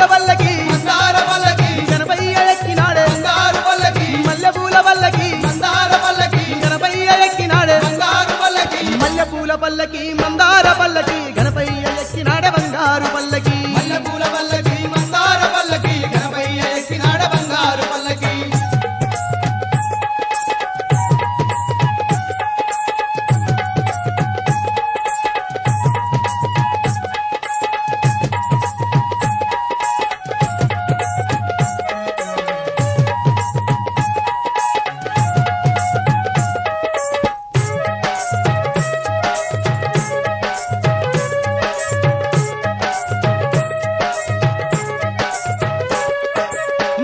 మల్లెపూల పల్లకి మందార పల్లకి గణపయ్య ఎక్కినాడే బంగారు పల్లకి మల్లెపూల పల్లకి మందార పల్లకి గణపయ్య ఎక్కినాడే బంగారు పల్లకి మల్లెపూల పల్లకి మందార పల్లకి గణపయ్య ఎక్కినాడే బంగారు పల్లకి మల్లెపూల పల్లకి మందార పల్లకి గణపయ్య ఎక్కినాడ బంగారు పల్లకి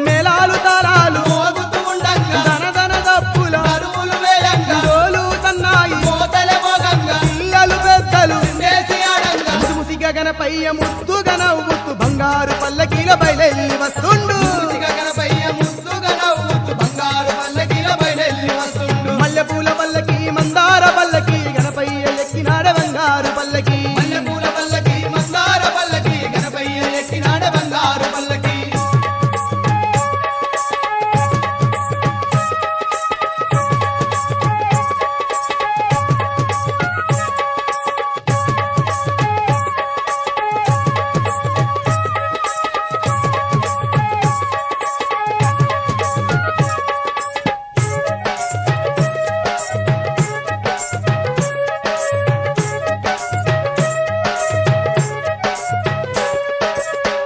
మేళాలు తాళాలు మోగుతూ ఉండంగా ధనధన దప్పుల అరువులు వేయంగా డోలు సన్నాయి మోతలే మోగంగా పిల్లలు పెద్దలు దేశీ ఆడంగా ముసిగా గణపయ్య ముద్దుగా నవ్వుతూ బంగారు పల్లకీల బయలెల్లి వస్తుండు ముసిగా గణపయ్య ముద్దుగా నవ్వుతూ బంగారు పల్లకిల బయలెల్లి వస్తుండు మల్లెపూల పల్లకి మందార పల్లకి గణపయ్య ఎక్కినాడ బంగారు పల్లకి మల్లెపూల పల్లకి మందార పల్లకి గణపయ్య ఎక్కినాడ బంగారు పల్లకి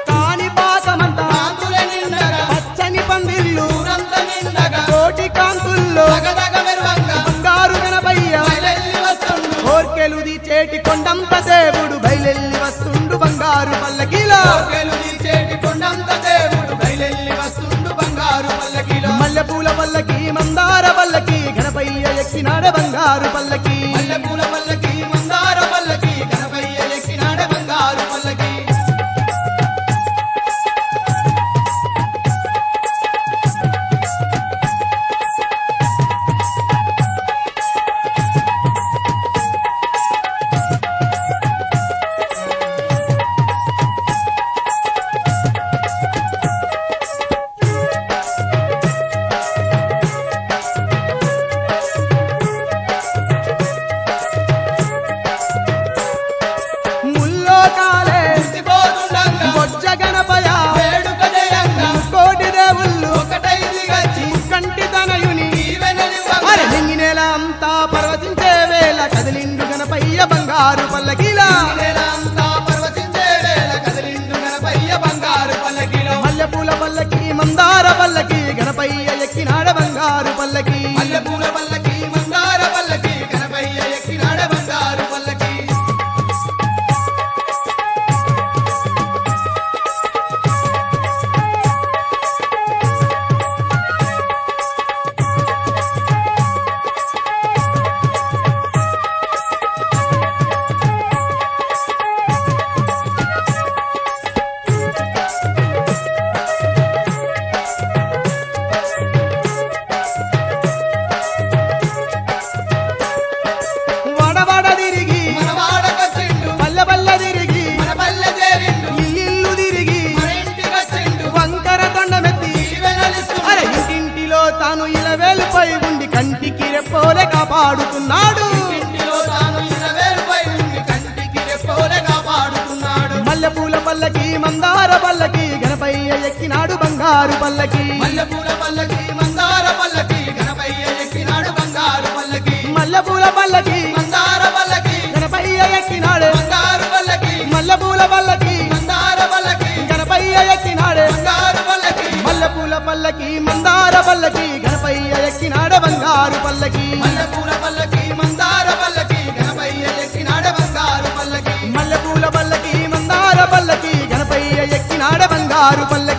కాణిపాకమంతా కాంతుల నిండగా పచ్చని పందిళ్ళు ఊరంత నిండగా కోటి కాంతుల్లో దగదగ మెరువంగా బంగారు గణపయ్య బయలెల్లి వస్తుండు కోర్కెలుది చేటి కొండంత దేవుడు బయలెల్లి వస్తుండు బంగారు పల్లకిలో కోర్కెలు తీర్చేటి కొండంత దేవుడు బయలెల్లి వస్తుండు బంగారు పల్లకిలో మల్లెపూల పల్లకి మందార పల్లకి గణపయ్య ఎక్కినాడ బంగారు పల్లకి మల్లెపూల పల్లకి మందార పల్లకి గణపయ్య ఎక్కినాడ బంగారు పల్లకి ముల్లోకాలే మురిసిపోతుండంగా బొజ్జ గణపయ వేడుక జయంగా కోటి దేవుళ్ళు ఒకటై దిగచ్చి కంటి తనయుని దీవెనలివ్వంగా అరే నింగినేల అంతా పర్వతించే వేళ కదిలిండు గణపయ్య బంగారు పల్లకిలా నేలంతా పర్వతించే వేళ కదిలిండు గణపయ్య బంగారు పల్లకిలో మల్లెపూల పల్లకి మందార పల్లకి గణపయ్య ఎక్కినాడ బంగారు పల్లకి మల్లెపూల పల్లకి మందార పల్లకి గణపయ్య ఎక్కినాడ బంగారు పల్లకి వడవడ తిరిగి మన వాడకొచ్చిండు పల్లె పల్లె తిరిగి మన పల్లె చేరిండు ఇల్లు తిరిగి మన ఇంటికొచ్చిండు వంకర తొండమెత్తి దీవెనలిస్తుండు అరే ఇంటింటిలో తాను ఇలవేలుపై ఉండి కంటికి రెప్పోలే కాపాడుతున్నాడు ఇంటిలో తాను 20,000 పై ఉండి కంటికి రెప్పోలే కాపాడుతున్నాడు మల్లెపూల పల్లకి మందార పల్లకి గణపయ్య ఎక్కినాడు బంగారు పల్లకి మల్లెపూల పల్లకి మందార పల్లకి గణపయ్య ఎక్కినాడు బంగారు పల్లకి మల్లెపూల పల్లకి మందార పల్లకి గణపయ్య ఎక్కినాడు బంగారు పల్లకి మల్లెపూల పల్లకి మందార పల్లకి గణపయ్య ఎక్కినాడు బంగారు పల్లకి మల్లెపూల పల్లకి మందార పల్లకి గణపయ్య ఎక్కినాడు బంగారు పల్లకి మల్లెపూల పల్లకి మందార పల్లకి గణపయ్య ఎక్కినాడ బంగారు పల్లకి మల్లెపూల పల్లకి మందార పల్లకి గణపయ్య ఎక్కినాడు బంగారు పల్లకి